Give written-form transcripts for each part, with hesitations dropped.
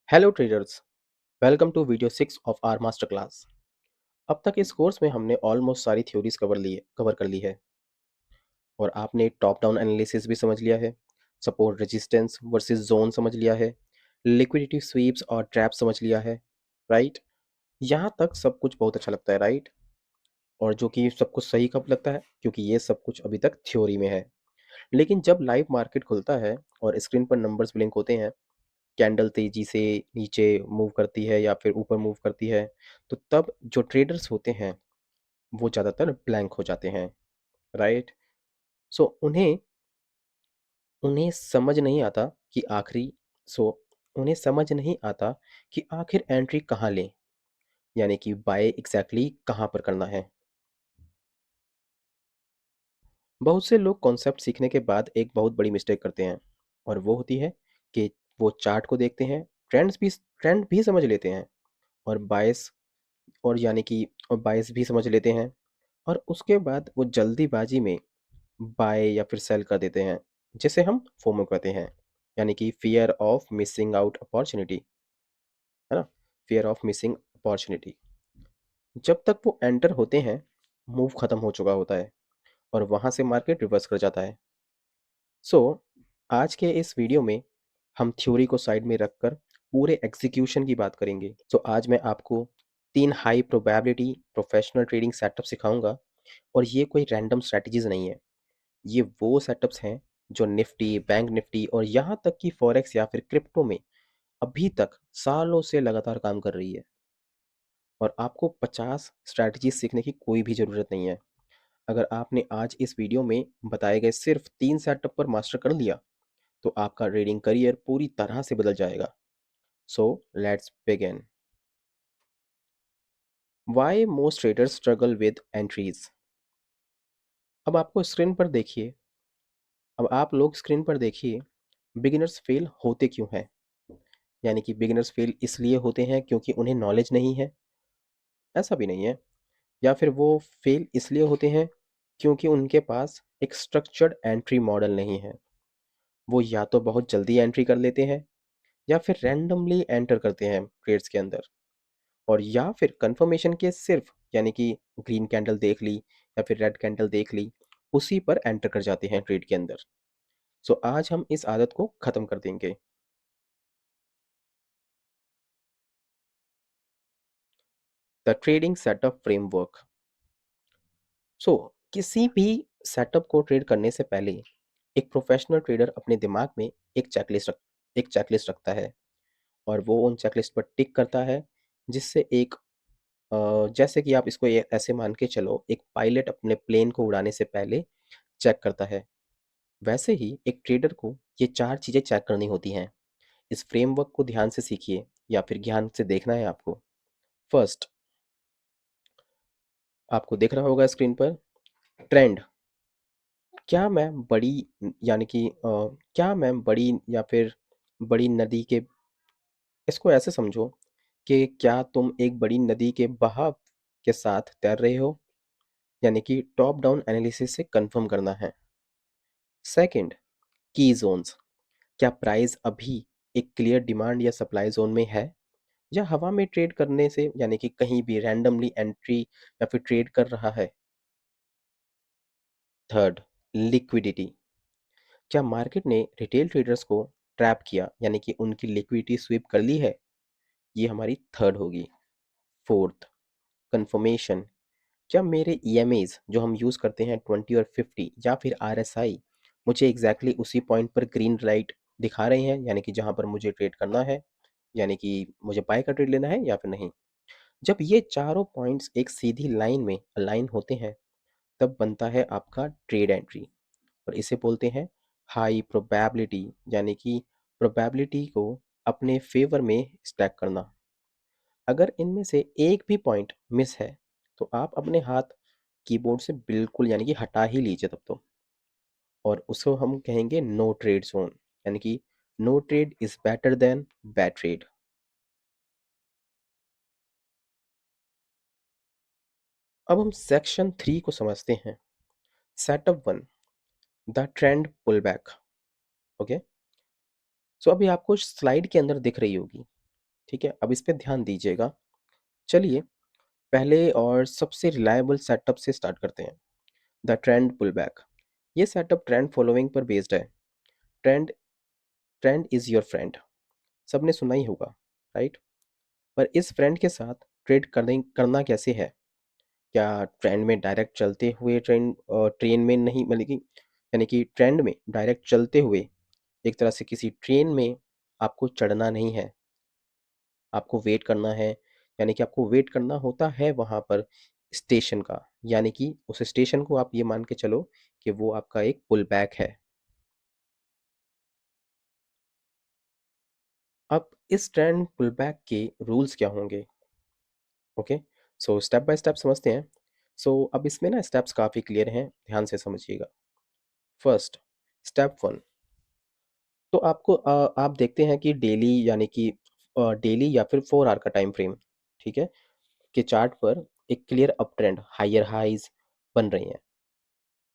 Hello traders, welcome to video 6 of our master class. अब तक इस कोर्स में हमने ऑलमोस्ट सारी थ्योरीज कवर कर ली है और आपने टॉप डाउन एनालिसिस भी समझ लिया है, सपोर्ट रेजिस्टेंस वर्सेस जोन समझ लिया है, लिक्विडिटी स्वीप्स और ट्रैप समझ लिया है, राइट। यहाँ तक सब कुछ बहुत अच्छा लगता है, राइट। और जो कि सब कुछ सही कब लगता है, क्योंकि ये सब कुछ अभी तक थ्योरी में है। लेकिन जब लाइव मार्केट खुलता है और स्क्रीन पर नंबर्स ब्लिंक होते हैं, कैंडल तेजी से नीचे मूव करती है या फिर ऊपर मूव करती है, तो तब जो ट्रेडर्स होते हैं वो ज़्यादातर ब्लैंक हो जाते हैं, राइट। सो उन्हें उन्हें समझ नहीं आता कि आखिरी सो उन्हें समझ नहीं आता कि आखिर एंट्री कहाँ लें, यानी कि बाय एग्जैक्टली कहाँ पर करना है। बहुत से लोग कॉन्सेप्ट सीखने के बाद एक बहुत बड़ी मिस्टेक करते हैं, और वो होती है कि वो चार्ट को देखते हैं, ट्रेंड भी समझ लेते हैं, और बायस और यानी कि और बायस भी समझ लेते हैं, और उसके बाद वो जल्दीबाजी में बाय या फिर सेल कर देते हैं, जिसे हम फोमो कहते हैं, यानी कि fear of missing out opportunity, है ना। Fear of missing opportunity. जब तक वो एंटर होते हैं, मूव खत्म हो चुका होता है और वहां से मार्केट रिवर्स कर जाता है। सो आज के इस वीडियो में हम थ्योरी को साइड में रखकर पूरे एग्जीक्यूशन की बात करेंगे। सो आज मैं आपको 3 high probability professional trading setup सिखाऊंगा, और ये कोई रैंडम स्ट्रेटजीज नहीं है। ये वो सेटअप्स हैं जो निफ्टी, बैंक निफ्टी और यहाँ तक कि फॉरेक्स या फिर क्रिप्टो में अभी तक सालों से लगातार काम कर रही है। और आपको 50 स्ट्रैटेजीज सीखने की कोई भी ज़रूरत नहीं है। अगर आपने आज इस वीडियो में बताए गए सिर्फ 3 सेटअप पर मास्टर कर लिया, तो आपका ट्रेडिंग करियर पूरी तरह से बदल जाएगा। So let's begin. Why most traders struggle with entries. अब आपको स्क्रीन पर देखिए अब आप लोग स्क्रीन पर देखिए, बिगिनर्स फेल होते क्यों हैं। यानी कि बिगिनर्स फेल इसलिए होते हैं क्योंकि उन्हें नॉलेज नहीं है, ऐसा भी नहीं है। या फिर वो फेल इसलिए होते हैं क्योंकि उनके पास एक स्ट्रक्चर्ड एंट्री मॉडल नहीं है। वो या तो बहुत जल्दी एंट्री कर लेते हैं, या फिर रैंडमली एंटर करते हैं ट्रेड्स के अंदर, और या फिर कंफर्मेशन के सिर्फ यानी कि ग्रीन कैंडल देख ली या फिर रेड कैंडल देख ली, उसी पर एंटर कर जाते हैं ट्रेड के अंदर। सो आज हम इस आदत को खत्म कर देंगे। The trading setup framework. So किसी भी सेटअप को ट्रेड करने से पहले एक प्रोफेशनल ट्रेडर अपने दिमाग में एक चेकलिस्ट रखता है, और वो उन चेकलिस्ट पर टिक करता है, जिससे जैसे कि आप इसको ये ऐसे मान के चलो, एक पायलट अपने प्लेन को उड़ाने से पहले चेक करता है, वैसे ही एक ट्रेडर को ये 4 चीज़ें चेक करनी होती हैं। इस फ्रेमवर्क को ध्यान से सीखिए, या फिर ध्यान से देखना है आपको। फर्स्ट, आपको दिख रहा होगा स्क्रीन पर ट्रेंड। क्या मैं बड़ी यानी कि क्या मैं बड़ी या फिर बड़ी नदी के इसको ऐसे समझो कि क्या तुम एक बड़ी नदी के बहाव के साथ तैर रहे हो, यानी कि टॉप डाउन एनालिसिस से कंफर्म करना है। सेकंड, की जोन्स। क्या प्राइस अभी एक क्लियर डिमांड या सप्लाई जोन में है, या हवा में ट्रेड करने से यानी कि कहीं भी रैंडमली एंट्री या फिर ट्रेड कर रहा है। Third, liquidity. क्या मार्केट ने रिटेल ट्रेडर्स को ट्रैप किया, यानी कि उनकी लिक्विडिटी स्वीप कर ली है। ये हमारी थर्ड होगी। Fourth, confirmation. क्या मेरे ईएमएज जो हम यूज़ करते हैं 20 और 50 या फिर आरएसआई, मुझे एग्जैक्टली उसी पॉइंट पर ग्रीन लाइट दिखा रहे हैं, यानी कि जहां पर मुझे ट्रेड करना है, यानी कि मुझे बाय का ट्रेड लेना है या फिर नहीं। जब ये चारों पॉइंट्स एक सीधी लाइन में अलाइन होते हैं, तब बनता है आपका ट्रेड एंट्री, और इसे बोलते हैं हाई प्रोबेबिलिटी, यानी कि प्रोबेबिलिटी को अपने फेवर में स्टैक करना। अगर इनमें से एक भी पॉइंट मिस है, तो आप अपने हाथ कीबोर्ड से बिल्कुल यानी कि हटा ही लीजिए तब तो, और उसको हम कहेंगे नो ट्रेड जोन, यानी कि no trade is better than bad trade. अब हम सेक्शन 3 को समझते हैं। Setup 1, the trend pull back. Okay. So अभी आपको स्लाइड के अंदर दिख रही होगी, ठीक है? अब इस पे ध्यान दीजिएगा। चलिए, पहले और सबसे रिलायबल सेटअप से स्टार्ट करते हैं, द ट्रेंड पुलबैक। ये सेटअप ट्रेंड फॉलोइंग पर बेस्ड है। Trend trend is your friend, सबने सुना ही होगा, राइट? पर इस फ्रेंड के साथ ट्रेड करना कैसे है? क्या ट्रेंड में डायरेक्ट चलते हुए ट्रेन में नहीं, मतलब कि यानी कि ट्रेंड में डायरेक्ट चलते हुए एक तरह से किसी ट्रेन में आपको चढ़ना नहीं है, आपको वेट करना है। यानी कि आपको वेट करना होता है वहाँ पर स्टेशन का, यानी कि उस स्टेशन को आप ये मान के चलो कि वो आपका एक पुल बैक है। अब इस ट्रेंड पुल बैक के रूल्स क्या होंगे? Okay, so step by step समझते हैं। सो अब इसमें ना स्टेप्स काफ़ी क्लियर हैं, ध्यान से समझिएगा। फर्स्ट, स्टेप वन, तो आप देखते हैं कि डेली, यानी कि डेली या फिर 4 आवर का टाइम फ्रेम, ठीक है, के चार्ट पर एक clear up trend, higher highs बन रही हैं।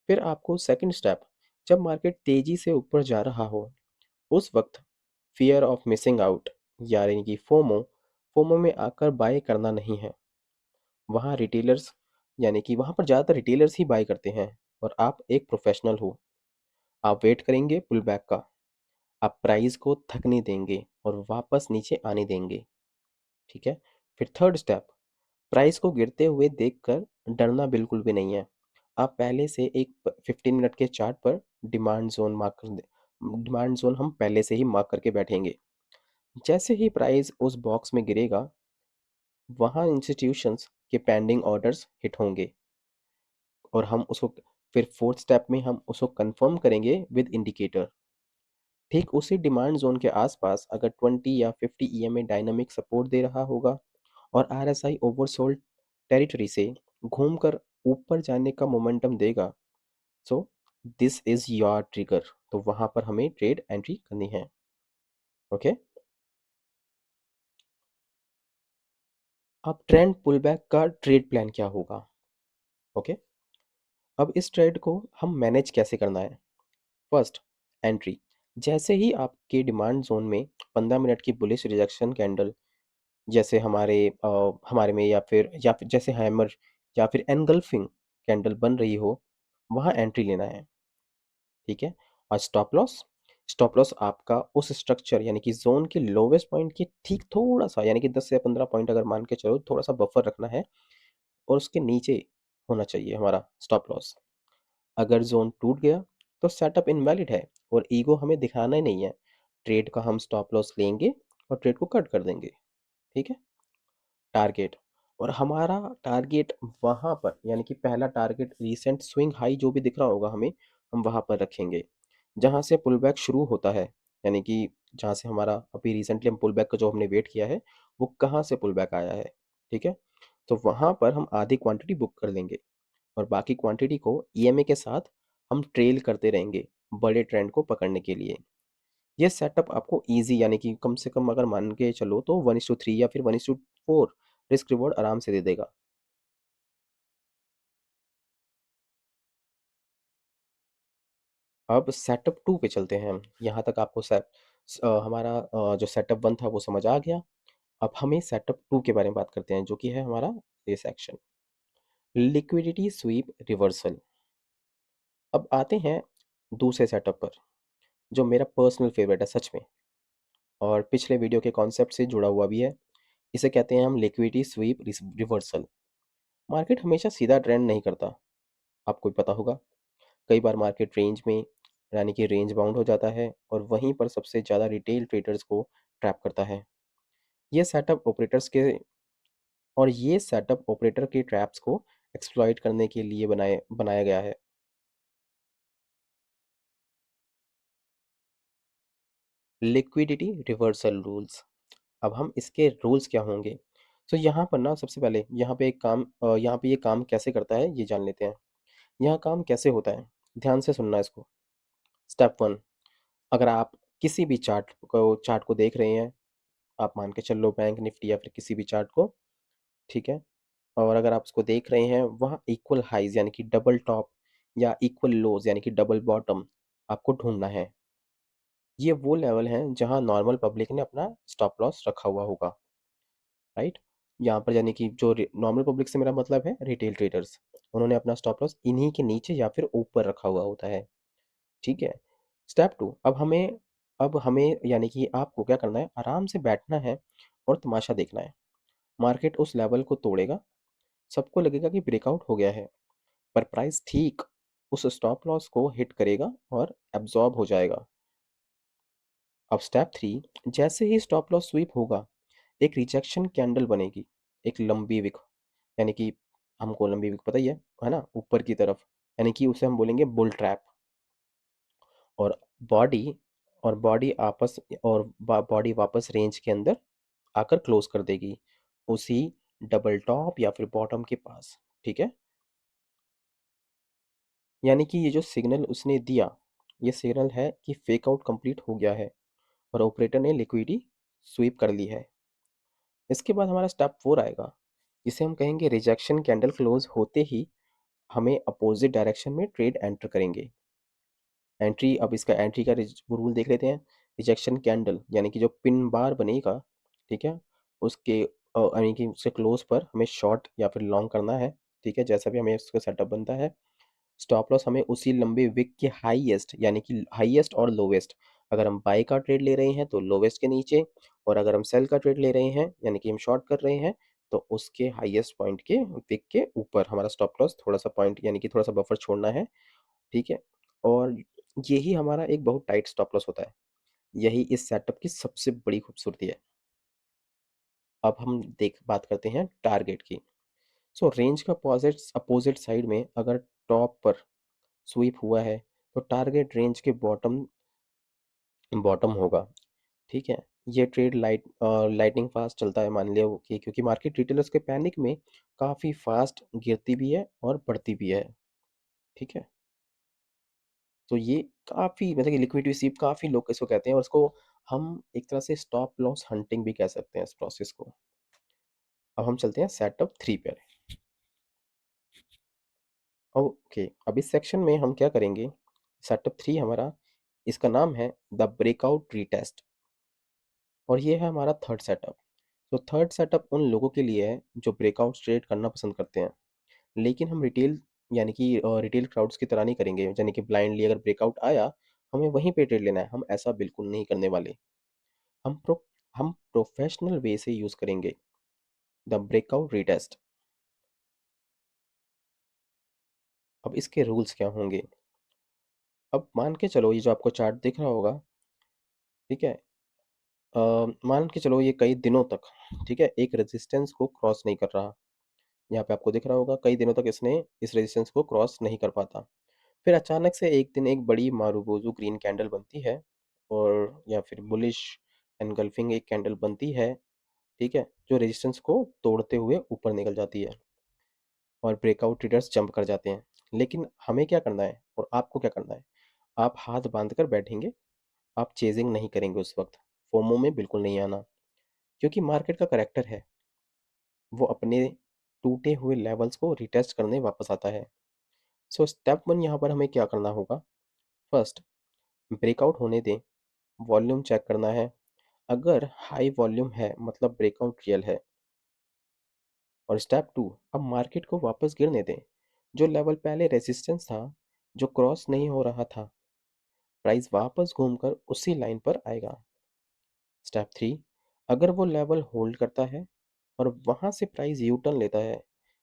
फिर आपको सेकंड स्टेप, जब मार्केट तेजी से ऊपर जा रहा हो, उस वक्त फियर ऑफ मिसिंग आउट, यानी कि फोमो, फोमो में आकर बाय करना नहीं है। वहाँ रिटेलर्स, यानी कि वहाँ पर ज़्यादातर रिटेलर्स ही बाय करते हैं, और आप एक प्रोफेशनल हो। आप वेट करेंगे पुल बैक का, आप प्राइस को थकने देंगे और वापस नीचे आने देंगे, ठीक है? फिर थर्ड स्टेप, प्राइस को गिरते हुए देखकर डरना बिल्कुल भी नहीं है। आप पहले से एक 15 मिनट के चार्ट पर डिमांड ज़ोन हम पहले से ही मार्क करके बैठेंगे। जैसे ही प्राइस उस बॉक्स में गिरेगा, वहाँ इंस्टीट्यूशंस के पेंडिंग ऑर्डर्स हिट होंगे, और हम उसको फिर फोर्थ स्टेप में हम उसको कंफर्म करेंगे विद इंडिकेटर। ठीक उसी डिमांड ज़ोन के आसपास अगर 20 या 50 ईएमए डायनामिक सपोर्ट दे रहा होगा, और आरएसआई ओवरसोल्ड टेरिटरी से घूमकर ऊपर जाने का मोमेंटम देगा, so this is your trigger, तो वहां पर हमें ट्रेड एंट्री करनी है। ओके, अब ट्रेंड पुलबैक का ट्रेड प्लान क्या होगा? ओके, अब इस ट्रेड को हम मैनेज कैसे करना है? फर्स्ट, एंट्री, जैसे ही आपके डिमांड जोन में 15 मिनट की बुलिश रिजेक्शन कैंडल, जैसे हमारे में, या फिर जैसे हैमर या फिर एनगल्फिंग कैंडल बन रही हो, वहाँ एंट्री लेना है, ठीक है? और स्टॉप लॉस आपका उस स्ट्रक्चर, यानी कि जोन के लोवेस्ट पॉइंट के ठीक थोड़ा सा, यानी कि 10 से 15 पॉइंट अगर मान के चलो, थोड़ा सा बफर रखना है, और उसके नीचे होना चाहिए हमारा स्टॉप लॉस। अगर जोन टूट गया तो सेटअप इनवैलिड है, और ईगो हमें दिखाना ही नहीं है। ट्रेड का हम स्टॉप लॉस लेंगे और ट्रेड को कट कर देंगे, ठीक है? टारगेट, और हमारा टारगेट वहाँ पर, यानी कि पहला टारगेट रीसेंट स्विंग हाई जो भी दिख रहा होगा हमें, हम वहाँ पर रखेंगे जहाँ से पुल बैक शुरू होता है। यानी कि जहाँ से हमारा अभी रिसेंटली हम पुल बैक का जो हमने वेट किया है, वो कहाँ से पुल बैक आया है, ठीक है? तो वहाँ पर हम आधी क्वांटिटी बुक कर लेंगे, और बाकी क्वांटिटी को ईएमए के साथ हम ट्रेल करते रहेंगे बड़े ट्रेंड को पकड़ने के लिए। ये सेटअप आपको ईजी, यानी कि कम से कम अगर मान के चलो तो 1:3 या फिर 1:4 रिस्क रिवॉर्ड आराम से दे देगा। अब सेटअप 2 पे चलते हैं हम। यहाँ तक आपको हमारा जो सेटअप 1 था वो समझ आ गया। अब हमें सेटअप 2 के बारे में बात करते हैं, जो कि है हमारा ये सेक्शन, लिक्विडिटी स्वीप रिवर्सल। अब आते हैं दूसरे सेटअप पर, जो मेरा पर्सनल फेवरेट है सच में, और पिछले वीडियो के कॉन्सेप्ट से जुड़ा हुआ भी है। इसे कहते हैं हम लिक्विडिटी स्वीप रिवर्सल। मार्केट हमेशा सीधा ट्रेंड नहीं करता, आपको भी पता होगा। कई बार मार्केट रेंज में, यानी कि रेंज बाउंड हो जाता है, और वहीं पर सबसे ज़्यादा रिटेल ट्रेडर्स को ट्रैप करता है। ये सेटअप ऑपरेटर्स के ये सेटअप ऑपरेटर के ट्रैप्स को एक्सप्लॉइट करने के लिए बनाया गया है। लिक्विडिटी रिवर्सल रूल्स, अब हम इसके रूल्स क्या होंगे? तो यहाँ पर ना सबसे पहले यहाँ पे ये काम कैसे करता है ये जान लेते हैं। यहाँ काम कैसे होता है, ध्यान से सुनना इसको। स्टेप वन, अगर आप किसी भी चार्ट को देख रहे हैं, आप मान के चल लो बैंक निफ्टी या फिर किसी भी चार्ट को, ठीक है? और अगर आप उसको देख रहे हैं, वहाँ इक्वल हाइज, यानी कि डबल टॉप, या इक्वल लोज, यानी कि डबल बॉटम आपको ढूंढना है। ये वो लेवल हैं जहाँ नॉर्मल पब्लिक ने अपना स्टॉप लॉस रखा हुआ होगा। राइट? यहाँ पर यानी कि जो नॉर्मल पब्लिक से मेरा मतलब है रिटेल ट्रेडर्स, उन्होंने अपना स्टॉप लॉस इन्हीं के नीचे या फिर ऊपर रखा हुआ होता है। ठीक है? स्टेप 2, अब हमें यानी कि आपको क्या करना है, आराम से बैठना है और तमाशा देखना है। मार्केट उस लेवल को तोड़ेगा, सबको लगेगा कि ब्रेकआउट हो गया है, पर प्राइस ठीक उस स्टॉप लॉस को हिट करेगा और एब्जॉर्ब हो जाएगा। अब स्टेप 3, जैसे ही स्टॉप लॉस स्वीप होगा, एक रिजेक्शन कैंडल बनेगी, एक लंबी विक, यानी कि हमको लंबी विक पता ही है ना? ऊपर की तरफ, यानी कि उसे हम बोलेंगे बुल ट्रैप। और बॉडी और बॉडी आपस और बॉडी वापस रेंज के अंदर आकर क्लोज कर देगी, उसी डबल टॉप या फिर बॉटम के पास। ठीक है? यानी कि ये जो सिग्नल उसने दिया, ये सिग्नल है कि फेक आउट कंप्लीट हो गया है और ऑपरेटर ने लिक्विडिटी स्वीप कर ली है। इसके बाद हमारा स्टेप 4 आएगा, जिसे हम कहेंगे रिजेक्शन कैंडल क्लोज होते ही हमें अपोजिट डायरेक्शन में ट्रेड एंटर करेंगे। एंट्री, अब इसका एंट्री का वो रूल देख लेते हैं। रिजेक्शन कैंडल यानी कि जो पिन बार बनेगा, ठीक है, उसके यानी कि उसके क्लोज पर हमें शॉर्ट या फिर लॉन्ग करना है। ठीक है, जैसा भी हमें उसका सेटअप बनता है। स्टॉप लॉस हमें उसी लंबे विक के हाईएस्ट यानी कि हाईएस्ट और लोवेस्ट, अगर हम बाय का ट्रेड ले रहे हैं तो लोवेस्ट के नीचे, और अगर हम सेल का ट्रेड ले रहे हैं यानी कि हम शॉर्ट कर रहे हैं तो उसके हाईएस्ट पॉइंट के विक के ऊपर हमारा स्टॉप लॉस थोड़ा सा पॉइंट यानी कि थोड़ा सा बफर छोड़ना है। ठीक है? और यही हमारा एक बहुत टाइट स्टॉप लॉस होता है। यही इस सेटअप की सबसे बड़ी खूबसूरती है। अब हम देख बात करते हैं टारगेट की। सो रेंज का अपोजिट साइड में अगर टॉप पर स्वीप हुआ है तो टारगेट रेंज के बॉटम बॉटम होगा। ठीक है? ये ट्रेड लाइटनिंग फास्ट चलता है, मान लिया कि क्योंकि मार्केट रिटेलर्स के पैनिक में काफ़ी फास्ट गिरती भी है और बढ़ती भी है। ठीक है? तो ये काफ़ी मतलब कि लिक्विडिटी स्वीप काफ़ी लोग इसको कहते हैं, और इसको हम एक तरह से स्टॉप लॉस हंटिंग भी कह सकते हैं इस प्रोसेस को। अब हम चलते हैं सेटअप 3 पे। ओके, अब इस सेक्शन में हम क्या करेंगे, सेटअप 3 हमारा, इसका नाम है द ब्रेकआउट रीटेस्ट, और ये है हमारा थर्ड सेटअप। तो थर्ड सेटअप उन लोगों के लिए है जो ब्रेकआउट ट्रेड करना पसंद करते हैं, लेकिन हम रिटेल यानी कि रिटेल क्राउड्स की तरह नहीं करेंगे, यानी कि ब्लाइंडली अगर ब्रेकआउट आया हमें वहीं पे ट्रेड लेना है, हम ऐसा बिल्कुल नहीं करने वाले। हम प्रो हम प्रोफेशनल वे से यूज़ करेंगे द ब्रेकआउट रीटेस्ट। अब इसके रूल्स क्या होंगे, अब मान के चलो ये जो आपको चार्ट दिख रहा होगा, ठीक है, मान के चलो ये कई दिनों तक, ठीक है, एक रेजिस्टेंस को क्रॉस नहीं कर रहा। यहाँ पे आपको दिख रहा होगा कई दिनों तक इसने इस रेजिस्टेंस को क्रॉस नहीं कर पाता। फिर अचानक से एक दिन एक बड़ी मारूबोजू ग्रीन कैंडल बनती है, और या फिर बुलिश एनगल्फिंग एक कैंडल बनती है, ठीक है, जो रेजिस्टेंस को तोड़ते हुए ऊपर निकल जाती है और ब्रेकआउट ट्रेडर्स जंप कर जाते हैं। लेकिन हमें क्या करना है और आपको क्या करना है, आप हाथ बांध कर बैठेंगे, आप चेजिंग नहीं करेंगे उस वक्त, फोमो में बिल्कुल नहीं आना, क्योंकि मार्केट का करेक्टर है, वो अपने टूटे हुए लेवल्स को रिटेस्ट करने वापस आता है। सो स्टेप 1 यहाँ पर हमें क्या करना होगा, फर्स्ट ब्रेकआउट होने दें, वॉल्यूम चेक करना है, अगर हाई वॉल्यूम है मतलब ब्रेकआउट रियल है। और स्टेप 2, अब मार्केट को वापस गिरने दें, जो लेवल पहले रेजिस्टेंस था, जो क्रॉस नहीं हो रहा था, प्राइस वापस घूमकर उसी लाइन पर आएगा। स्टेप 3, अगर वो लेवल होल्ड करता है और वहां से प्राइस यू टर्न लेता है,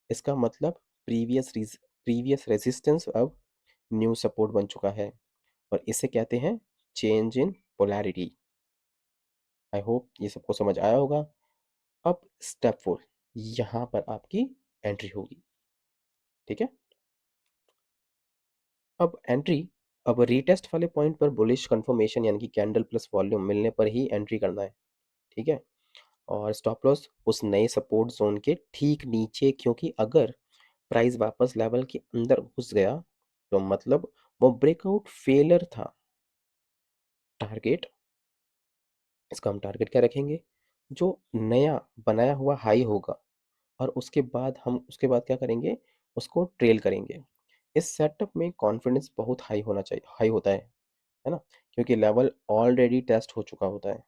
इसका मतलब प्रीवियस रेजिस्टेंस अब न्यू सपोर्ट बन चुका है, और इसे कहते हैं change in polarity. I hope ये सबको समझ आया होगा। अब स्टेप 4, यहाँ पर आपकी एंट्री होगी। ठीक है? अब रीटेस्ट वाले पॉइंट पर बुलिश कंफर्मेशन यानी कि कैंडल प्लस वॉल्यूम मिलने पर ही एंट्री करना है। ठीक है? और स्टॉप लॉस उस नए सपोर्ट जोन के ठीक नीचे, क्योंकि अगर प्राइस वापस लेवल के अंदर घुस गया तो मतलब वो ब्रेकआउट फेलर था। टारगेट, इसका हम टारगेट क्या रखेंगे, जो नया बनाया हुआ हाई होगा, और उसके बाद क्या करेंगे, उसको ट्रेल करेंगे। इस सेटअप में कॉन्फिडेंस बहुत हाई होना चाहिए, हाई होता है ना, क्योंकि लेवल ऑलरेडी टेस्ट हो चुका होता है।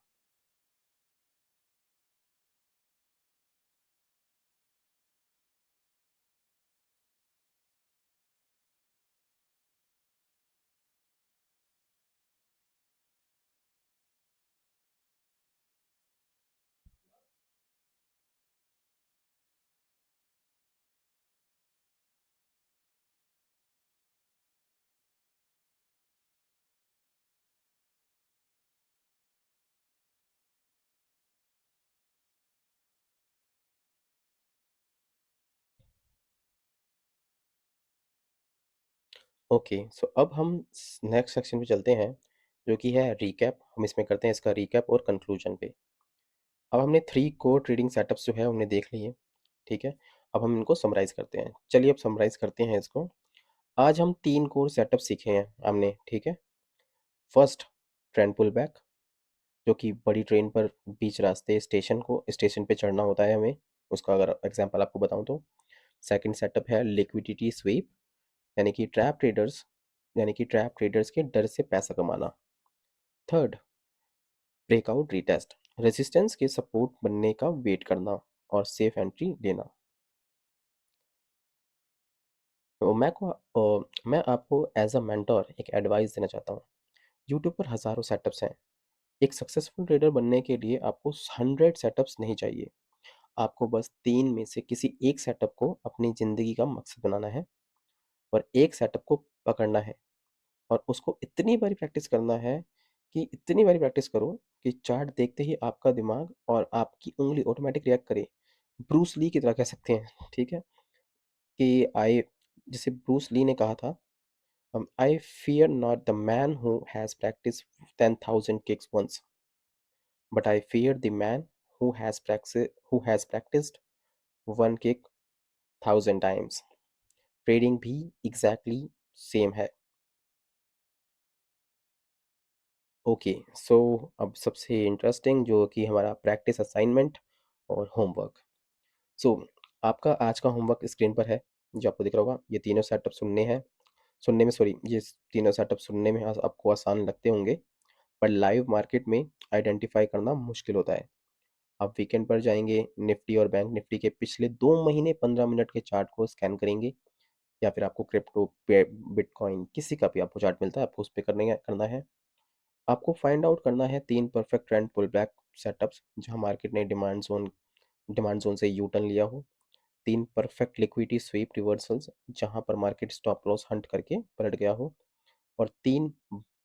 ओके, सो अब हम नेक्स्ट सेक्शन पे चलते हैं, जो कि है रीकैप। हम इसमें करते हैं इसका रीकैप और कंक्लूजन पे। अब हमने 3 कोर ट्रेडिंग सेटअप्स जो है उन्हें देख लिए, ठीक है? अब हम इनको समराइज़ करते हैं। चलिए अब समराइज़ करते हैं इसको। आज हम 3 कोर सेटअप सीखे हैं हमने, ठीक है? फर्स्ट, ट्रेंड पुल बैक, जो कि बड़ी ट्रेन पर बीच रास्ते स्टेशन पे चढ़ना होता है हमें। उसका अगर एग्जांपल आपको बताऊं तो सेकंड सेटअप है लिक्विडिटी स्वीप, यानी कि ट्रैप ट्रेडर्स के डर से पैसा कमाना। थर्ड, ब्रेकआउट रीटेस्ट, रेजिस्टेंस के सपोर्ट बनने का वेट करना और सेफ एंट्री लेना। तो मैं आपको एज अ मेंटर एक एडवाइस देना चाहता हूँ। यूट्यूब पर हज़ारों सेटअप्स हैं। एक सक्सेसफुल ट्रेडर बनने के लिए आपको 100 सेटअप्स नहीं चाहिए। आपको बस 3 में से किसी एक सेटअप को अपनी ज़िंदगी का मकसद बनाना है और एक सेटअप को पकड़ना है और उसको इतनी बारी प्रैक्टिस करना है कि इतनी बारी प्रैक्टिस करो कि चार्ट देखते ही आपका दिमाग और आपकी उँगली ऑटोमैटिक रिएक्ट करे। ब्रूस ली की तरह कह सकते हैं, ठीक है? कि आई जैसे ब्रूस ली ने कहा था, I fear not the man who has practised 10,000 kicks once, but I fear the man who has practised 1 kick 1000 times. Trading भी एग्जैक्टली सेम है। ओके, सो अब सबसे इंटरेस्टिंग जो कि हमारा प्रैक्टिस असाइनमेंट और होमवर्क। सो आपका आज का होमवर्क स्क्रीन पर है, जो आपको दिख रहा होगा। ये तीनों सेटअप सुनने में सॉरी, ये तीनों सेटअप सुनने में आपको आसान लगते होंगे, पर लाइव मार्केट में आइडेंटिफाई करना मुश्किल होता है। आप वीकेंड पर जाएंगे, निफ्टी और बैंक निफ्टी के पिछले 2 महीने 15 मिनट के चार्ट को स्कैन करेंगे, या फिर आपको क्रिप्टो पे बिटकॉइन किसी का भी आपको चार्ट मिलता है, आपको उस पर करना है। आपको फाइंड आउट करना है 3 perfect trend pull back setups जहां मार्केट ने डिमांड जोन से यू टर्न लिया हो। 3 परफेक्ट लिक्विडिटी स्वीप रिवर्सल्स जहां पर मार्केट स्टॉप लॉस हंट करके पलट गया हो। और 3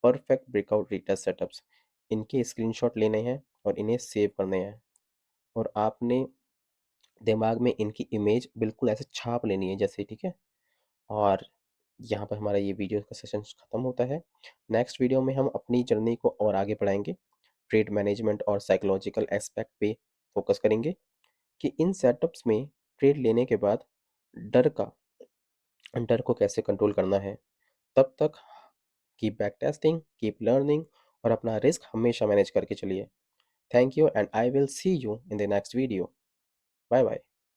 परफेक्ट ब्रेकआउट रिटेस्ट सेटअप्स, इनके स्क्रीनशॉट लेने हैं और इन्हें सेव करने हैं। और आपने दिमाग में इनकी इमेज बिल्कुल ऐसे छाप लेनी है जैसे, ठीक है? और यहाँ पर हमारा ये वीडियो का सेशन खत्म होता है। नेक्स्ट वीडियो में हम अपनी जर्नी को और आगे बढ़ाएंगे। ट्रेड मैनेजमेंट और साइकोलॉजिकल एस्पेक्ट पे फोकस करेंगे कि इन सेटअप्स में ट्रेड लेने के बाद डर का डर को कैसे कंट्रोल करना है। तब तक keep back testing, keep learning और अपना रिस्क हमेशा मैनेज करके चलिए। Thank you and I will see you in the next video. Bye bye.